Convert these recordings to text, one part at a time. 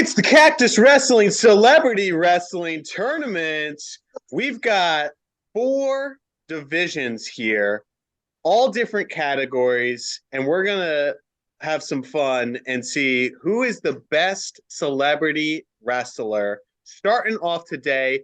It's the Cactus Wrestling Celebrity Wrestling Tournament. We've got 4 divisions here, all different categories, and we're going to have some fun and see who is the best celebrity wrestler. Starting off today,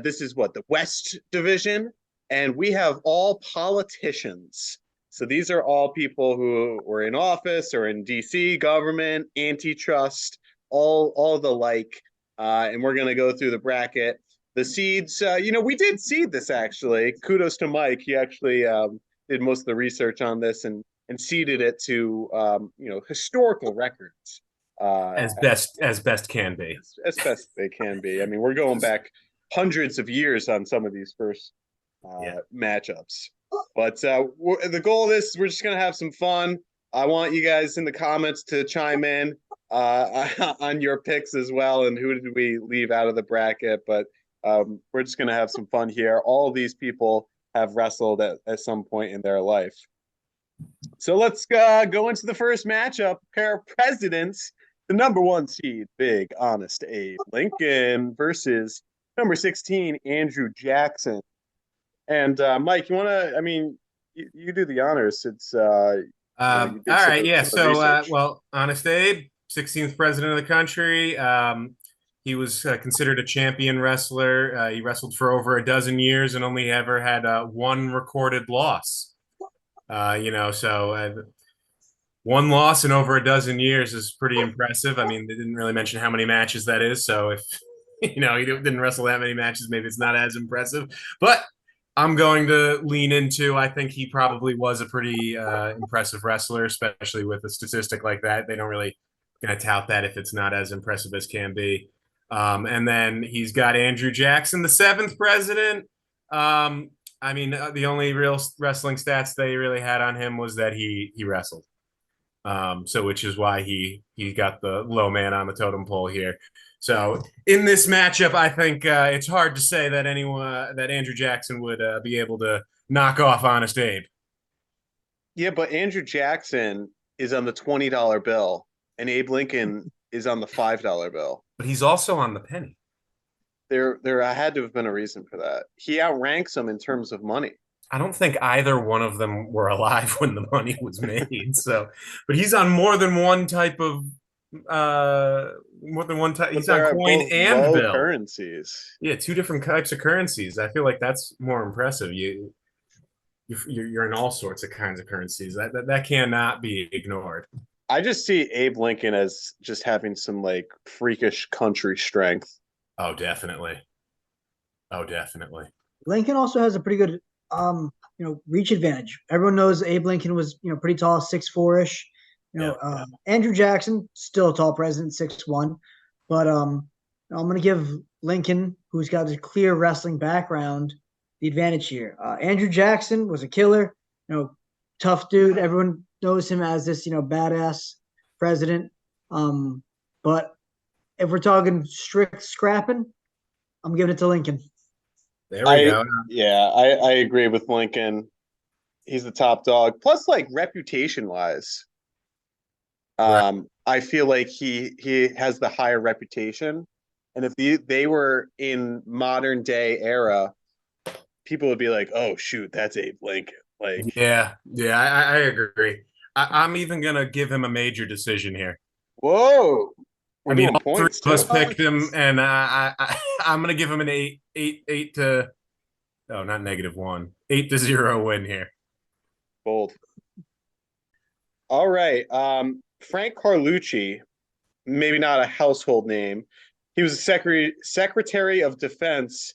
this is what, the West Division, and we have all politicians. So these are all people who were in office or in DC, government, antitrust, all the like. And we're going to go through the bracket. The seeds, we did seed this actually. Kudos to Mike. He actually did most of the research on this and seeded it to historical records. As best can be. As best they can be. I mean, we're going back hundreds of years on some of these first matchups. But the goal of this, we're just going to have some fun. I want you guys in the comments to chime in on your picks as well, and who did we leave out of the bracket. But we're just going to have some fun here. All of these people have wrestled at some point in their life. So let's go into the first matchup. Pair of presidents, the number 1 seed, Big Honest Abe Lincoln versus number 16, Andrew Jackson. And Mike, you want to? I mean, you do the honors. It's all right, yeah. So, Honest Abe, 16th president of the country. He was considered a champion wrestler. He wrestled for over a dozen years and only ever had 1 recorded loss. So 1 loss in over a dozen years is pretty impressive. I mean, they didn't really mention how many matches that is. So if he didn't wrestle that many matches, maybe it's not as impressive. But I'm going to lean into, I think he probably was a pretty impressive wrestler, especially with a statistic like that. They don't really going to tout that if it's not as impressive as can be. And then he's got Andrew Jackson, the 7th president. The only real wrestling stats they really had on him was that he wrestled. Which is why he got the low man on the totem pole here. So in this matchup, I think it's hard to say that Andrew Jackson would be able to knock off Honest Abe. Yeah, but Andrew Jackson is on the $20 bill, and Abe Lincoln is on the $5 bill. But he's also on the penny. There had to have been a reason for that. He outranks him in terms of money. I don't think either one of them were alive when the money was made. But he's on more than one type of He's on coin and bill currencies. Yeah, 2 different types of currencies. I feel like that's more impressive. You're in all sorts of kinds of currencies. That cannot be ignored. I just see Abe Lincoln as just having some like freakish country strength. Oh, definitely. Lincoln also has a pretty good reach advantage. Everyone knows Abe Lincoln was, pretty tall, 6'4"-ish. Andrew Jackson, still a tall president, 6'1". But I'm going to give Lincoln, who's got a clear wrestling background, the advantage here. Andrew Jackson was a killer, tough dude. Everyone knows him as this, badass president. But if we're talking strict scrapping, I'm giving it to Lincoln. There we go. Yeah, I agree with Lincoln. He's the top dog. Plus, like, reputation-wise, right. I feel like he has the higher reputation. And if they were in modern day era, people would be like, "Oh shoot, that's Abe Lincoln." Like, I agree. I'm even gonna give him a major decision here. Whoa! All 3 of us picked him, and I'm gonna give him an 8 to, oh, not -1, 8-0 win here. Bold. All right, Frank Carlucci, maybe not a household name. He was a Secretary of Defense,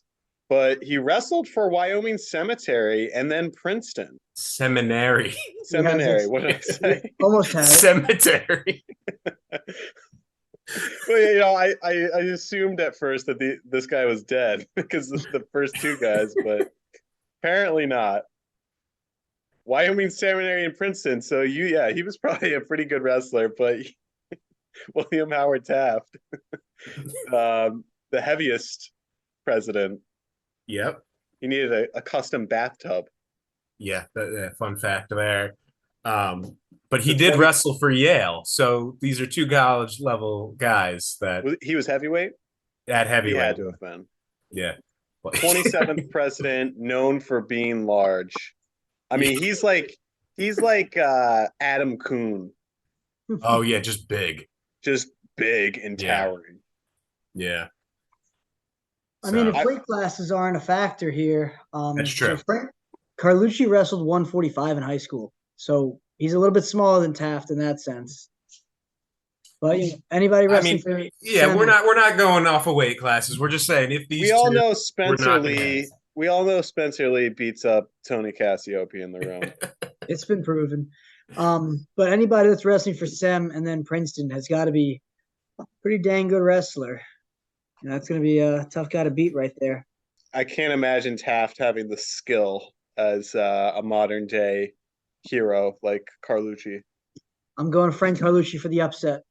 but he wrestled for Wyoming Cemetery and then Princeton. Seminary. What did I say? Almost had it. Cemetery. Well, I assumed at first that this guy was dead because of the first 2 guys, but apparently not. Wyoming Seminary and Princeton. So he was probably a pretty good wrestler, but William Howard Taft, the heaviest president. Yep. He needed a custom bathtub. Yeah, fun fact there. But he The did 20 wrestle for Yale, so these are two college level guys that he was heavyweight. at He had heavyweight. to have been. Yeah. 27th president, known for being large. I mean, he's like Adam Kuhn, Oh yeah, just big. just big and Yeah. towering. Yeah. I mean, So if weight classes aren't a factor here, that's so true. Frank Carlucci wrestled 145 in high school, so he's a little bit smaller than Taft in that sense. But anybody I wrestling mean, for yeah, Sam, we're not going off of weight classes. We're just saying if We these all two know were Spencer knocking Lee. heads. We all know Spencer Lee beats up Tony Cassiope in the room. it's been proven. But anybody that's wrestling for Sem and then Princeton has got to be a pretty dang good wrestler. And that's going to be a tough guy to beat right there. I can't imagine Taft having the skill as a modern day hero like Carlucci. I'm going Frank Carlucci for the upset.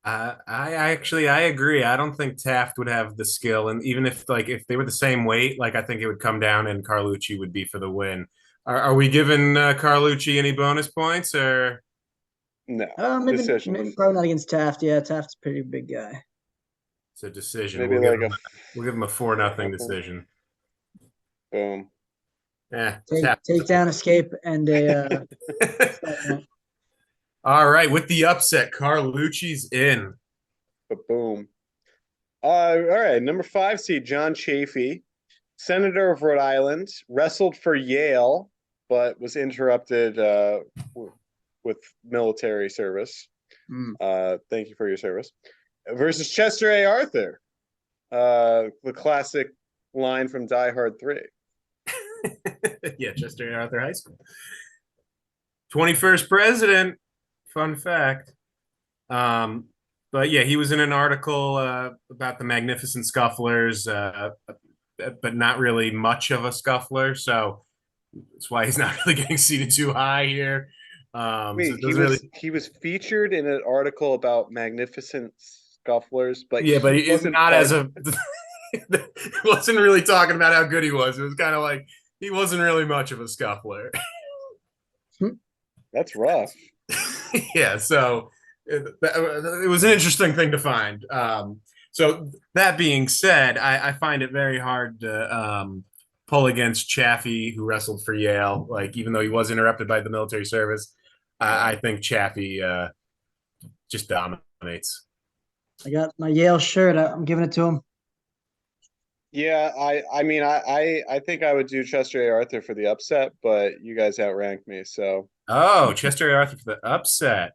I agree. I don't think Taft would have the skill, and even if they were the same weight, like I think it would come down and Carlucci would be for the win. Are we giving Carlucci any bonus points or? No, Maybe probably not against Taft. Yeah, Taft's a pretty big guy. It's a decision. Maybe like We'll give him a 4-0 decision. Boom. Yeah. Takedown, escape, and a. All right, with the upset, Carlucci's in. But boom. All right, number 5 seed John Chafee, senator of Rhode Island, wrestled for Yale, but was interrupted with military service. Thank you for your service. Versus Chester A. Arthur, the classic line from Die Hard 3. Yeah, Chester A. Arthur High School. 21st president. Fun fact. But yeah, he was in an article about the Magnificent Scufflers, but not really much of a scuffler. So that's why he's not really getting seated too high here. Wait, So he was featured in an article about Magnificent Scufflers, but yeah, but he wasn't not part... as a. Wasn't really talking about how good he was. It was kind of like he wasn't really much of a scuffler. That's rough. Yeah, so it was an interesting thing to find. So that being said, I find it very hard to pull against Chaffee, who wrestled for Yale. Like, even though he was interrupted by the military service, I think Chaffee just dominates. I got my Yale shirt. I'm giving it to him. Yeah, I mean, I think I would do Chester A. Arthur for the upset, but you guys outranked me, so. Oh, Chester A. Arthur for the upset.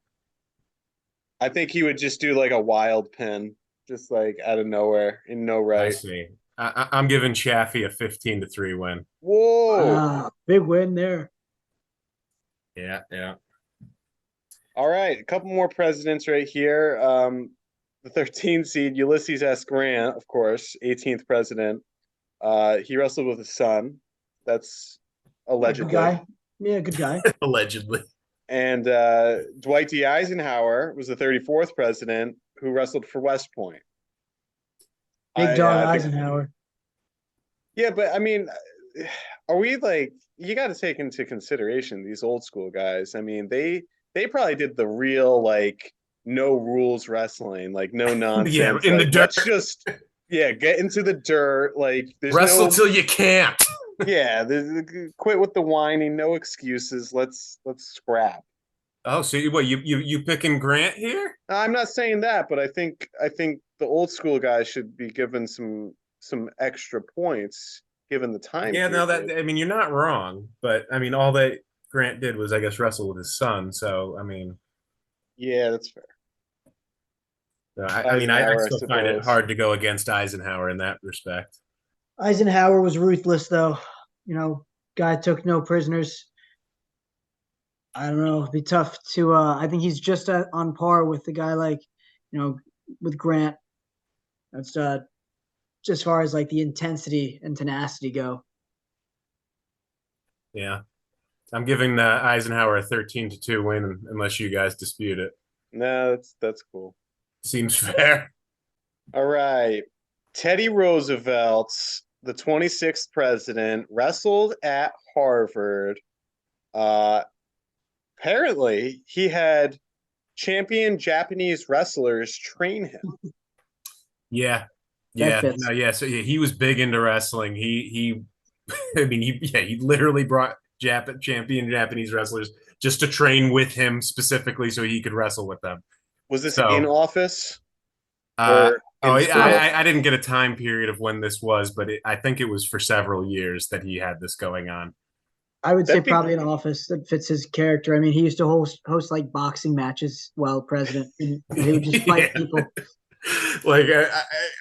I think he would just do like a wild pin, just like out of nowhere, in no right. I see. I'm giving Chaffee a 15-3 win. Whoa! Big win there. Yeah, yeah. All right, a couple more presidents right here. The 13th seed Ulysses S. Grant, of course, 18th president. He wrestled with his son. That's allegedly. Good guy. Yeah, good guy. Allegedly. And Dwight D. Eisenhower was the 34th president who wrestled for West Point. Big dog Eisenhower. Yeah, but I mean, are we like, you got to take into consideration these old school guys. I mean, they probably did the real like no rules wrestling, like no nonsense. Yeah, in like, the dirt. Let's just get into the dirt. Like there's wrestle till you can't. Yeah, quit with the whining. No excuses. Let's scrap. Oh, so you picking Grant here? I'm not saying that, but I think the old school guys should be given some extra points given the time. Yeah, no, I mean, you're not wrong, but I mean, all that Grant did was, I guess, wrestle with his son. So, I mean, yeah, that's fair. So I still find it hard to go against Eisenhower in that respect. Eisenhower was ruthless, though. Guy took no prisoners. I don't know. It'd be tough to. I think he's just on par with the guy like, with Grant. That's just as far as like the intensity and tenacity go. Yeah, I'm giving Eisenhower a 13-2 win, unless you guys dispute it. No, that's cool. Seems fair. All right, Teddy Roosevelt, the 26th president, wrestled at Harvard. Apparently, he had champion Japanese wrestlers train him. Yeah. That Yeah. fits. No, yeah. So yeah, he was big into wrestling. He I mean, he literally brought champion Japanese wrestlers just to train with him specifically so he could wrestle with them. Was this in So, office or oh, in school? I didn't get a time period of when this was, but I think it was for several years that he had this going on. I would say That'd be probably an office that fits his character. I mean, he used to host like boxing matches while president, and he would just fight Yeah. people. Like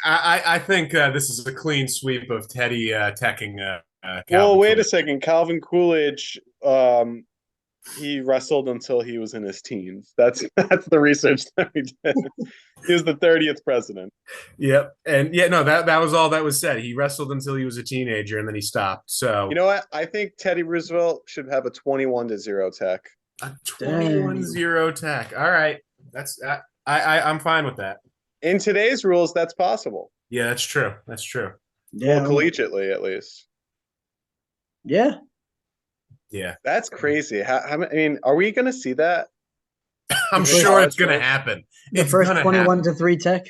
I think this is a clean sweep of Teddy teching well. Calvin Wait a Coolidge. second, Calvin Coolidge. He wrestled until he was in his teens. That's the research that we did. He was the 30th president. Yep, and yeah, no, that was all that was said. He wrestled until he was a teenager, and then he stopped. You So know what? I think Teddy Roosevelt should have a 21-0 tech. a Dang. 21-0 tech. All right, that's I'm fine with that. In today's rules, that's possible. Yeah, that's true. That's true. Yeah, Well, collegiately, at least. yeah. Yeah, That's crazy. I mean, are we going to see that? I'm The first- sure it's gonna happen. The It's first gonna 21 happen. to 3 tech.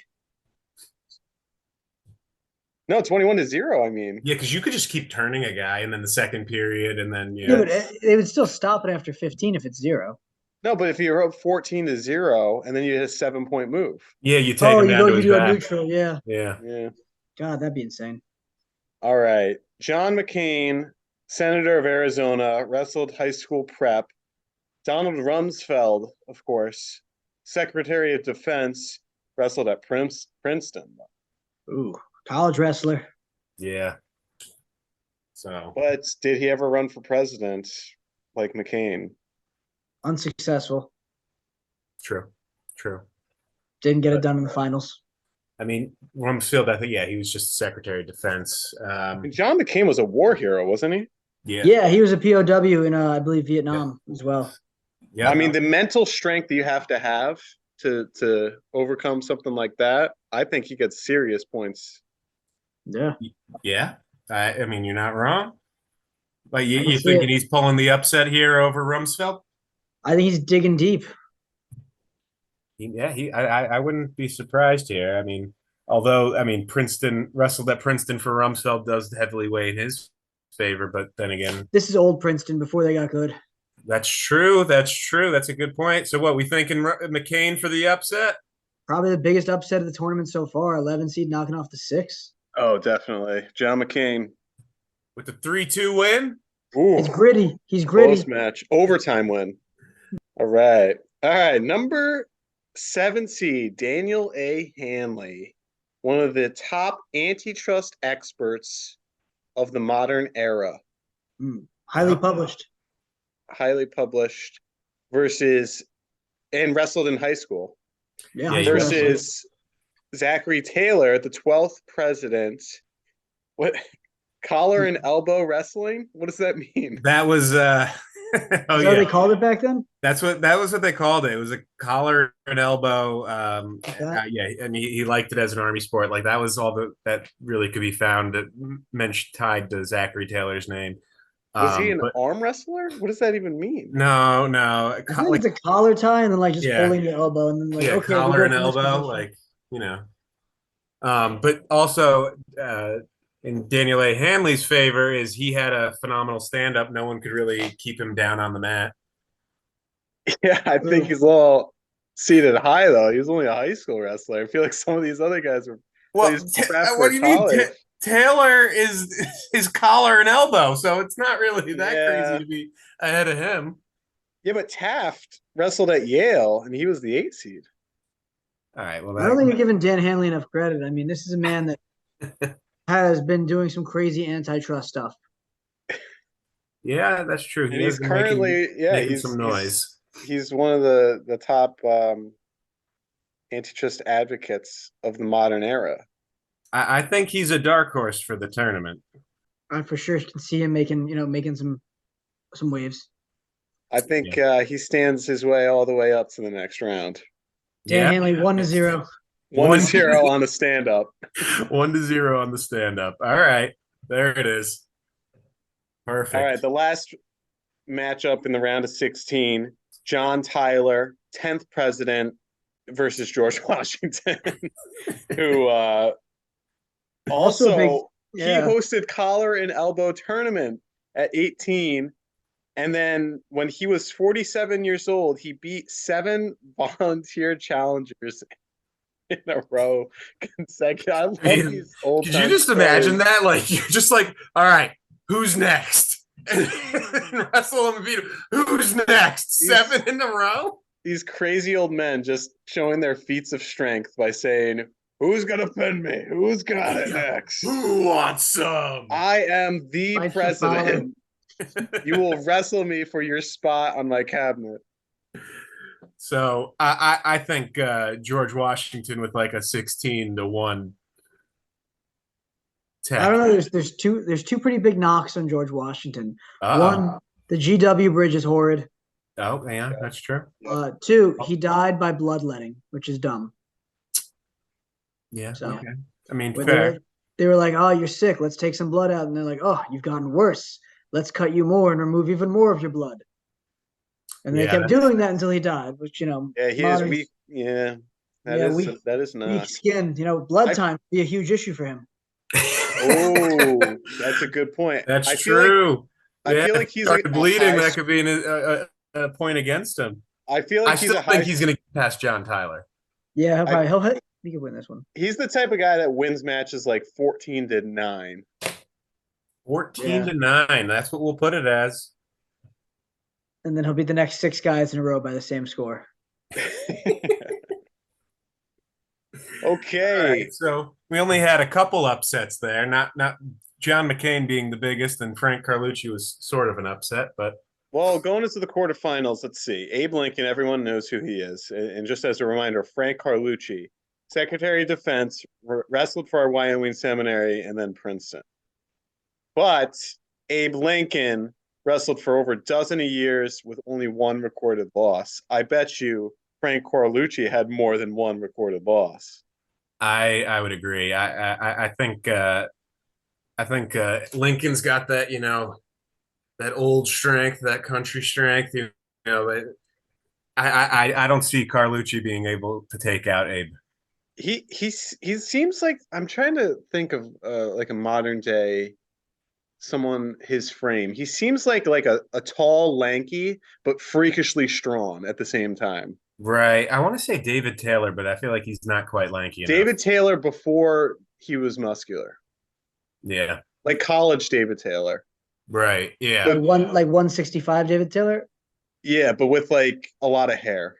No, 21-0. I mean, Yeah, because you could just keep turning a guy, and then the second period, and then Yeah, but they would still stop it after 15 if it's 0. no, but if you're up 14-0 and then you hit a 7-point move. yeah, you take Oh, him you down to you his do a back. neutral. Yeah. Yeah. Yeah. God, that'd be insane. All right. John McCain, Senator of Arizona, wrestled high school prep. Donald Rumsfeld, of course, Secretary of Defense, wrestled at Princeton. Ooh, college wrestler. Yeah. So But did he ever run for president like McCain? Unsuccessful. true. True. Didn't get it done in the finals. I mean, Rumsfeld, I think, yeah, he was just Secretary of Defense. And John McCain was a war hero, wasn't he? Yeah. Yeah, he was a POW in, I believe, Vietnam as well. Yeah. I mean, the mental strength you have to overcome something like that, I think he gets serious points. Yeah. Yeah. I mean, you're not wrong. Like, I you can see thinking it. he's pulling the upset here over Rumsfeld? I think he's digging deep. Yeah, I wouldn't be surprised here. I mean, although, I mean, Princeton wrestled at Princeton for Rumsfeld does heavily weigh in his favor, but then again, This is old Princeton before they got good. that's true. That's true. That's a good point. So, what we thinking, McCain for the upset? Probably the biggest upset of the tournament so far. 11 seed knocking off the 6. Oh, definitely. John McCain. With the 3-2 win? Ooh, It's gritty. He's close gritty. match. Overtime win. All right. All right. Number 7 seed, Daniel A. Hanley, one of the top antitrust experts of the modern era, Highly published. highly published, versus and wrestled in high school Yeah, Yeah, high he school wrestled. wrestler. versus Zachary Taylor, the 12th president. What collar and elbow wrestling? What does that mean? That was oh Is that what yeah. they called it back then? That was what they called it. It was a collar and elbow. that? Yeah, I mean, he liked it as an army sport. Like that was all that really could be found that mentioned tied to Zachary Taylor's name. Was he an But arm wrestler? What does that even mean? no, I think it's a collar tie and then like just Yeah. holding the elbow and then like yeah, okay, we collar go and from this elbow, position. like you know. But also in Daniel A. Hanley's favor is he had a phenomenal stand up. No one could really keep him down on the mat. Yeah, I think he's a little seated high though. He was only a high school wrestler. I feel like some of these other guys were. Well, He's prepped what for do you mean? college. Taylor is his collar and elbow, so it's not really that Yeah. crazy to be ahead of him. Yeah, but Taft wrestled at Yale and he was the 8 seed. All right, well, I don't think you're giving Dan Hanley enough credit. I mean, this is a man that has been doing some crazy antitrust stuff. yeah, that's true. And He he's has been currently making he's some noise. He's one of the top antitrust advocates of the modern era. I think he's a dark horse for the tournament. I for sure can see him making some waves. I think he stands his way all the way up to the next round. Dan Hanley 1-0. 1-0 on the stand up. 1-0 on the stand up. All right, there it is. Perfect. All right, the last matchup in the round of 16, John Tyler, 10th president, versus George Washington, who Also a big, he yeah. hosted collar and elbow tournament at 18. And then when he was 47 years old, he beat 7 volunteer challengers in a row consecutive. I love these old Could you time just imagine stories. that? Like, you're just like, all right, who's next? And wrestle him and beat him. Who's next? 7 in a row? These crazy old men just showing their feats of strength by saying, "Who's gonna pin me? Who's got it next? Who wants some? I am the Fight for president. You will wrestle me for your spot on my cabinet." So I think George Washington with like a 16-1 tech. I don't know. There's two pretty big knocks on George Washington. Uh-oh. One, the GW bridge is horrid. Oh, yeah, that's true. Two, he died by bloodletting, which is dumb. Yeah. So, okay. I mean, They fair. they were like, "Oh, you're sick. Let's take some blood out." And they're like, "Oh, you've gotten worse. Let's cut you more and remove even more of your blood." And they kept doing that until he died, which, Yeah, he is weak. Yeah, that is not weak skin. Blood time would be a huge issue for him. Oh, that's a good point. That's true. I feel like he's started bleeding. That could be a point against him. I feel like I think he's going to get past John Tyler. Yeah, he could win this one. He's the type of guy that wins matches like 14-9. 14-9. That's what we'll put it as. And then he'll beat the next 6 guys in a row by the same score. Okay. Right, so we only had a couple upsets there. Not John McCain being the biggest, and Frank Carlucci was sort of an upset, but well, going into the quarterfinals, let's see. Abe Lincoln, everyone knows who he is. And just as a reminder, Frank Carlucci, Secretary of Defense, wrestled for our Wyoming Seminary and then Princeton. But Abe Lincoln wrestled for over a dozen years with only 1 recorded loss. I bet you Frank Carlucci had more than 1 recorded loss. I would agree. I think Lincoln's got that, that old strength, that country strength. I don't see Carlucci being able to take out Abe. He seems like, I'm trying to think of like a modern day someone his frame. He seems like a tall, lanky, but freakishly strong at the same time. Right. I want to say David Taylor, but I feel like he's not quite lanky enough. David Taylor before he was muscular. Yeah. Like college David Taylor. Right. Yeah. Like 165 David Taylor? Yeah, but with like a lot of hair.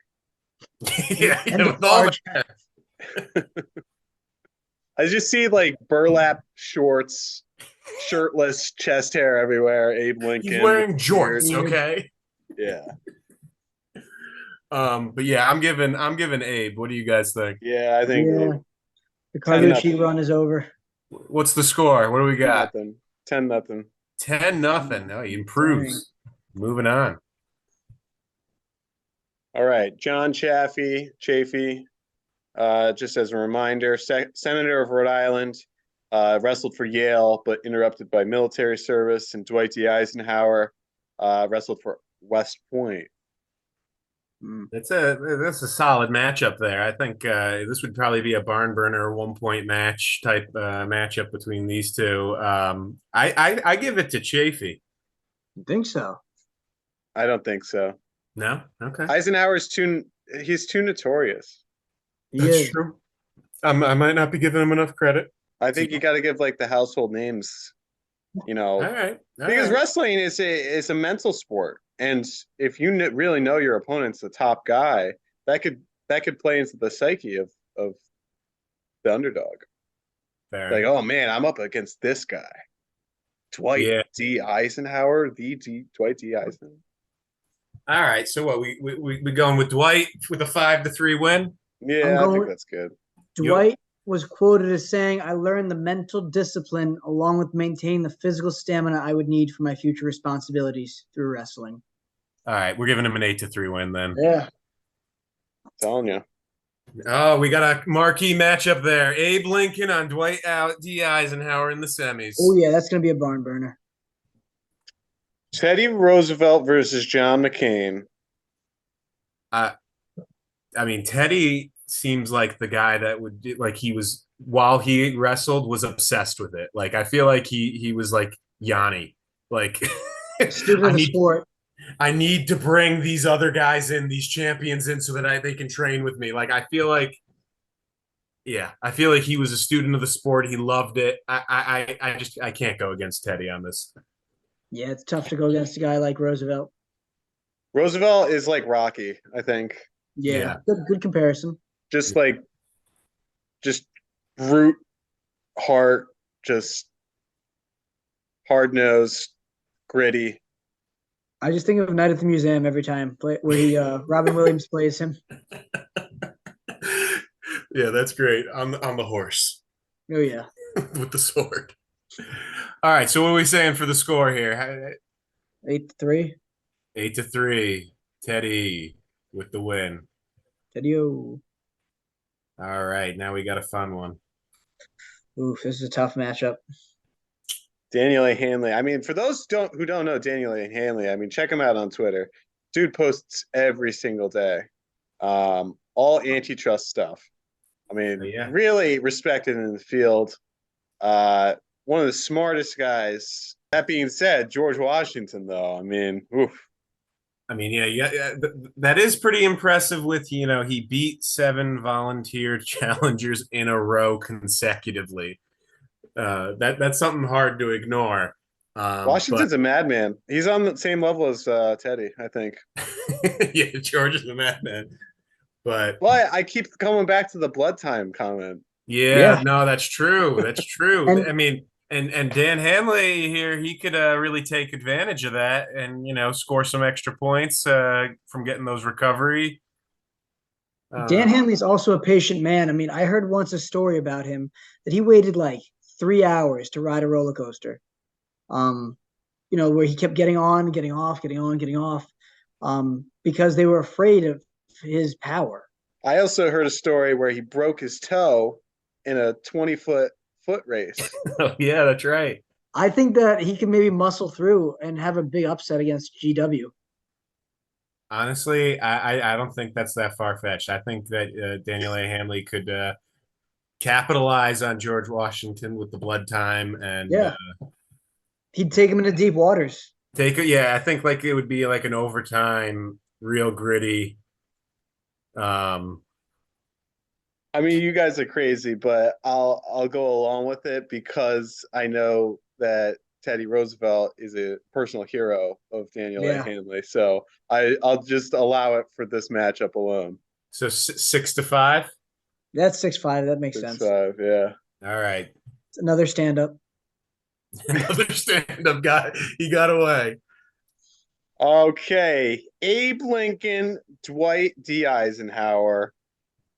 Yeah. With all the hair. I just see like burlap shorts, shirtless, chest hair everywhere. Abe Lincoln. He's wearing jorts, okay? Yeah. But yeah, I'm giving Abe. What do you guys think? Yeah, I think the Carlucci run is over. What's the score? What do we got? 10-0. 10-0. Oh, he improves. Moving on. All right, John Chafee, just as a reminder, Senator of Rhode Island, wrestled for Yale, but interrupted by military service, and Dwight D. Eisenhower wrestled for West Point. That's a solid matchup there. I think this would probably be a barn burner 1-point match type matchup between these two. I give it to Chafee. You think so? I don't think so. No? Okay. Eisenhower's he's too notorious. That's true. I might not be giving him enough credit. I think you got to give like the household names, All right. Because wrestling is a mental sport. And if you really know your opponent's the top guy, that could play into the psyche of the underdog. Fair. Like, oh man, I'm up against this guy, Dwight D. Eisenhower, Dwight D. Eisenhower. All right, so what we going with Dwight with a 5-3 win? Yeah, I think that's good. Dwight was quoted as saying, "I learned the mental discipline along with maintaining the physical stamina I would need for my future responsibilities through wrestling." All right, we're giving him an 8-3 win then. Yeah. I'm telling you. Oh, we got a marquee matchup there. Abe Lincoln on Dwight D. Eisenhower in the semis. Oh, yeah, that's going to be a barn burner. Teddy Roosevelt versus John McCain. I I mean, Teddy seems like the guy that would like he was while he wrestled was obsessed with it. Like I feel like he was like Yanni. Like Student I of the need sport. I need to bring these other guys in, these champions in, so that they can train with me. Like I feel like, yeah, I feel like he was a student of the sport. He loved it. I just I can't go against Teddy on this. Yeah, it's tough to go against a guy like Roosevelt. Roosevelt is like Rocky, I think. Yeah, Yeah, good comparison. Just like just brute heart, just hard nosed, gritty. I just think of Night at the Museum every time where he Robin Williams plays him. yeah, that's great on the horse Oh yeah, with the sword. All right, so what are we saying for the score here? 8-3. 8-3, Teddy with the win. Video. All right, now we got a fun one. Oof, this is a tough matchup. Daniel A. Hanley. I mean, for those who don't know Daniel A. Hanley, I mean, check him out on Twitter. Dude posts every single day. All antitrust stuff. I mean, Yeah. really respected in the field. One of the smartest guys. That being said, George Washington, though, I mean, oof. I mean, yeah, that is pretty impressive. With he beat 7 volunteer challengers in a row consecutively. That's something hard to ignore. But Washington's a madman. He's on the same level as Teddy, I think. yeah, George is a madman. But Well, I keep coming back to the blood time comment. yeah, Yeah, no, that's true. That's true. and I mean, and Dan Hanley here, he could really take advantage of that and score some extra points from getting those recovery. Dan Uh, Hanley's also a patient man. I mean, I heard once a story about him that he waited like 3 hours to ride a roller coaster. Um, where he kept getting on, getting off, getting on, getting off, because they were afraid of his power. I also heard a story where he broke his toe in a 20-foot race. oh, yeah, that's right. I think that he can maybe muscle through and have a big upset against GW. Honestly, I don't think that's that far fetched. I think that Daniel A. Hanley could capitalize on George Washington with the blood time and Yeah, he'd take him into deep waters. take it. Yeah, I think like it would be like an overtime, real gritty. Um, I mean, you guys are crazy, but I'll go along with it because I know that Teddy Roosevelt is a personal hero of Daniel A. Yeah, Hanley. So I'll just allow it for this matchup alone. so 6-5. that's 6-5. That makes Six sense. five, yeah. All right, It's another stand up. another stand-up guy. He got away. Okay. Abe Lincoln, Dwight D. Eisenhower.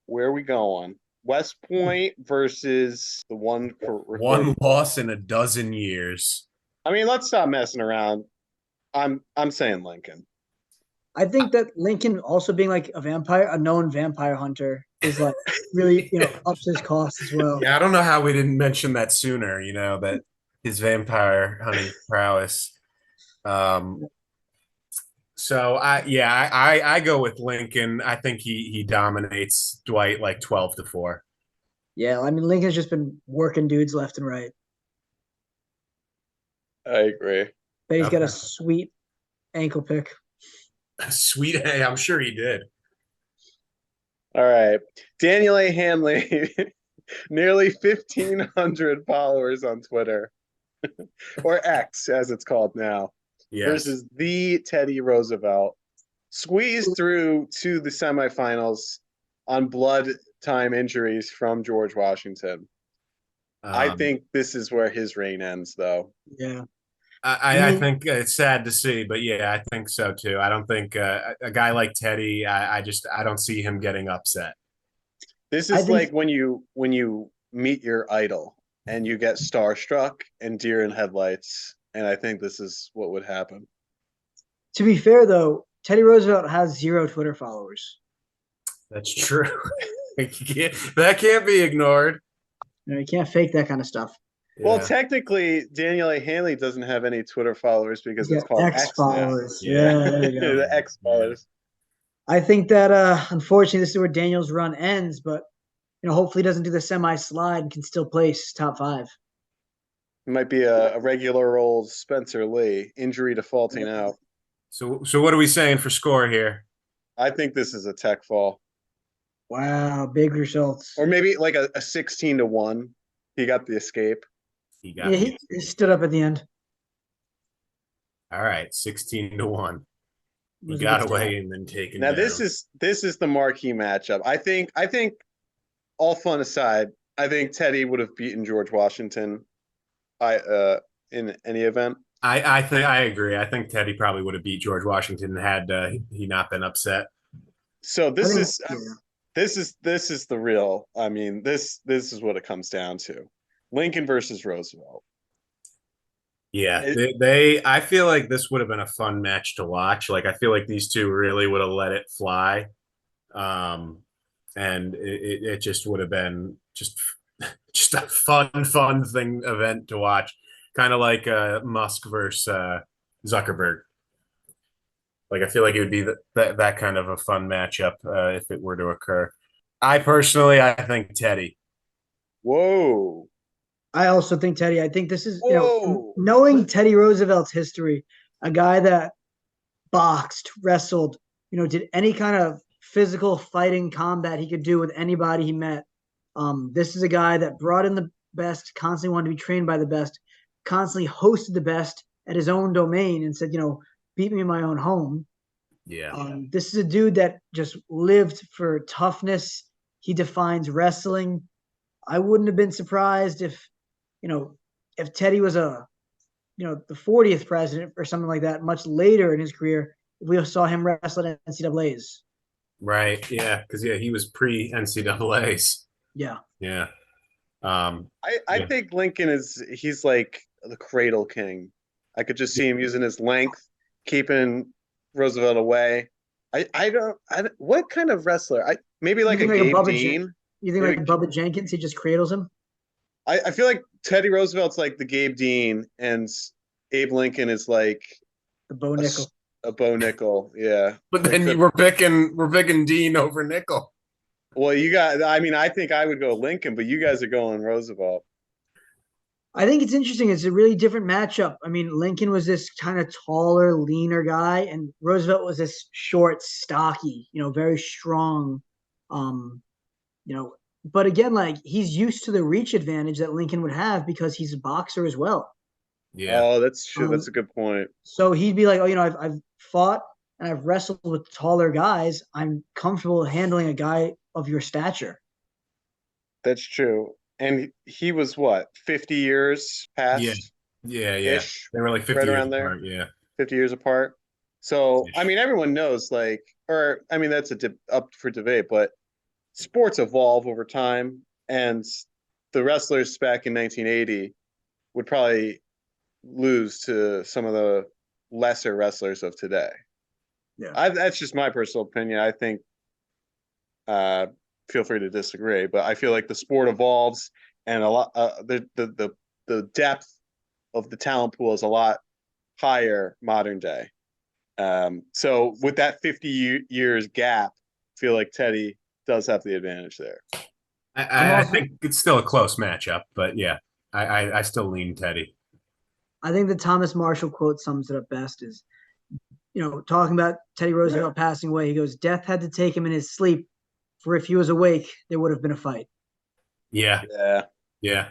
Where are we going? West Point versus the one for One loss in a dozen years. I mean, let's stop messing around. I'm saying Lincoln. I think that Lincoln also being like a known vampire hunter is like really, ups his cost as well. Yeah, I don't know how we didn't mention that sooner. That his vampire hunting prowess. Um, so I go with Lincoln. I think he dominates Dwight like 12-4. Yeah, I mean Lincoln's just been working dudes left and right. I agree. But he's got a Okay. sweet ankle pick. Sweet, hey, I'm sure he did. All right. Daniel A. Hanley, nearly 1,500 followers on Twitter, or X as it's called now, Yes. versus the Teddy Roosevelt. Squeezed through to the semifinals on blood time injuries from George Washington. I Um, think this is where his reign ends, though. Yeah. I think it's sad to see, but yeah, I think so too. I don't think a guy like Teddy. I don't see him getting upset. This I is think like when you meet your idol and you get starstruck and deer in headlights, and I think this is what would happen. to be fair though, Teddy Roosevelt has 0 Twitter followers. That's true. That can't be ignored. You can't fake that kind of stuff. Well, Yeah. technically, Daniel A. Hanley doesn't have any Twitter followers because He's it's got called X X now. followers. Yeah. Yeah, there you go. The X followers. I think that unfortunately this is where Daniel's run ends, but hopefully he doesn't do the semi slide and can still place top five. It might be a regular old Spencer Lee, injury defaulting out. So what are we saying for score here? I think this is a tech fall. Wow, big results. Or maybe like a 16-1. He got the escape. He Yeah, got he stood up at the end. all right, 16-1. It He was a got good away stat. and then taken Now down. this is the marquee matchup. I think all fun aside, I think Teddy would have beaten George Washington in any event. I think I agree. I think Teddy probably would have beat George Washington had he not been upset. So I think, yeah. this is the real. I mean, this is what it comes down to. Lincoln versus Roosevelt. Yeah, It, they I feel like this would have been a fun match to watch. Like I feel like these two really would have let it fly. And it just would have been just a fun thing event to watch. Kind of like Musk versus Zuckerberg. Like I feel like it would be that kind of a fun matchup if it were to occur. I think Teddy. whoa, I also think Teddy. I think this is, whoa. knowing Teddy Roosevelt's history, a guy that boxed, wrestled, did any kind of physical fighting combat he could do with anybody he met. This is a guy that brought in the best, constantly wanted to be trained by the best, constantly hosted the best at his own domain and said, beat me in my own home. Yeah. This is a dude that just lived for toughness. He defines wrestling. I wouldn't have been surprised you know, if Teddy was the 40th president or something like that, much later in his career, we saw him wrestle at NCAAs. Right. Yeah. Because he was pre NCAA's. Yeah. Yeah. I think Lincoln he's like the cradle king. I could just see him using his length, keeping Roosevelt away. What kind of wrestler? Maybe like a Gabe Dean. You think Maybe, like Bubba Jenkins? He just cradles him. I feel like Teddy Roosevelt's like the Gabe Dean, and Abe Lincoln is like The Bo Nickel. A Bo Nickel. Yeah, but then we're picking Dean over Nickel. Well, I mean, I think I would go Lincoln, but you guys are going Roosevelt. I think it's interesting. It's a really different matchup. I mean, Lincoln was this kind of taller, leaner guy, and Roosevelt was this short, stocky, very strong. Um, but again, like he's used to the reach advantage that Lincoln would have because he's a boxer as well. Yeah. Oh, that's true. That's a good point. So he'd be like, oh, I've fought and I've wrestled with taller guys. I'm comfortable handling a guy of your stature. That's true. And he was what, 50 years past? Yeah. Ish, They were like 50 right years around there. apart. Yeah. 50 years apart. So, Ish. I mean, everyone knows, that's up for debate, but sports evolve over time. And the wrestlers back in 1980 would probably lose to some of the lesser wrestlers of today. Yeah. That's just my personal opinion. I think, feel free to disagree, but I feel like the sport evolves and a lot, the depth of the talent pool is a lot higher modern day. So with that 50 years gap, I feel like Teddy does have the advantage there. I think it's still a close matchup, but yeah, I still lean Teddy. I think the Thomas Marshall quote sums it up best is, talking about Teddy Roosevelt passing away. He goes, "Death had to take him in his sleep, for if he was awake, there would have been a fight." Yeah. Yeah.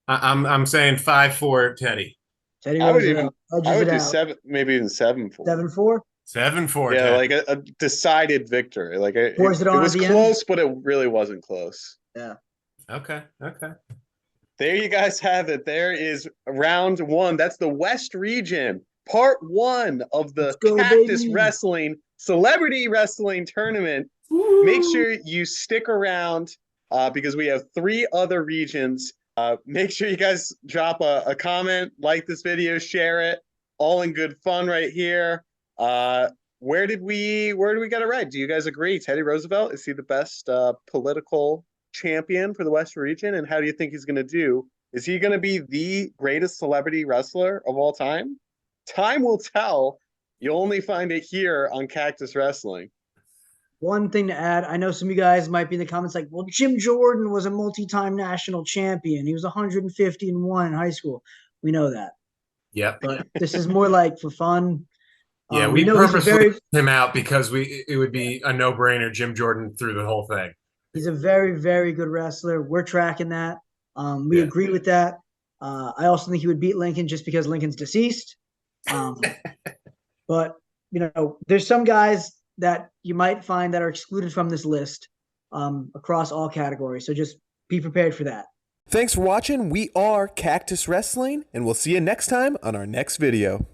I'm saying 5-4 Teddy. Teddy I would Roosevelt do 7, maybe even 7-4. 7-4. 7-4. Yeah, Teddy. like a decided victory. Like it Force it on was at the close, end. but it really wasn't close. Yeah. Okay. There you guys have it. There is round 1. That's the West region, part 1 of the Cactus baby. Wrestling Celebrity Wrestling Tournament. Woo. Make sure you stick around because we have 3 other regions. Make sure you guys drop a comment, like this video, share it. All in good fun right here. Where do we get it right? Do you guys agree? Teddy Roosevelt, is he the best political champion for the West region? And how do you think he's going to do? Is he going to be the greatest celebrity wrestler of all time? Time will tell. You only find it here on Cactus Wrestling. One thing to add, I know some of you guys might be in the comments like, well, Jim Jordan was a multi-time national champion. He was 150-1 in high school. We know that. Yep. But this is more like for fun. Yeah, we know purposely took him out because it would be a no-brainer. Jim Jordan through the whole thing. He's a very, very good wrestler. We're tracking that. We agree with that. I also think he would beat Lincoln just because Lincoln's deceased. But, there's some guys that you might find that are excluded from this list across all categories. So just be prepared for that. Thanks for watching. We are Cactus Wrestling, and we'll see you next time on our next video.